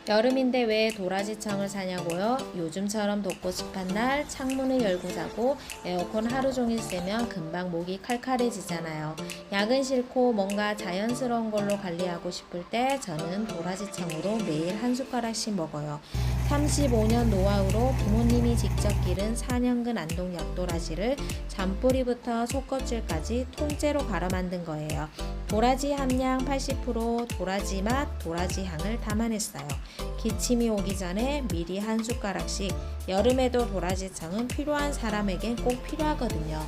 여름인데 왜 도라지청을 사냐고요? 요즘처럼 덥고 습한 날 창문을 열고 자고 에어컨 하루 종일 쐬면 금방 목이 칼칼해지잖아요. 약은 싫고 뭔가 자연스러운 걸로 관리하고 싶을 때 저는 도라지청으로 매일 한 숟가락씩 먹어요. 35년 노하우로 부모님이 직접 기른 4년근 안동 약도라지를 잔뿌리부터 속껍질까지 통째로 갈아 만든 거예요. 도라지 함량 80%, 도라지 맛, 도라지 향을 담아냈어요. 기침이 오기 전에 미리 한 숟가락씩. 여름에도 도라지청은 필요한 사람에겐 꼭 필요하거든요.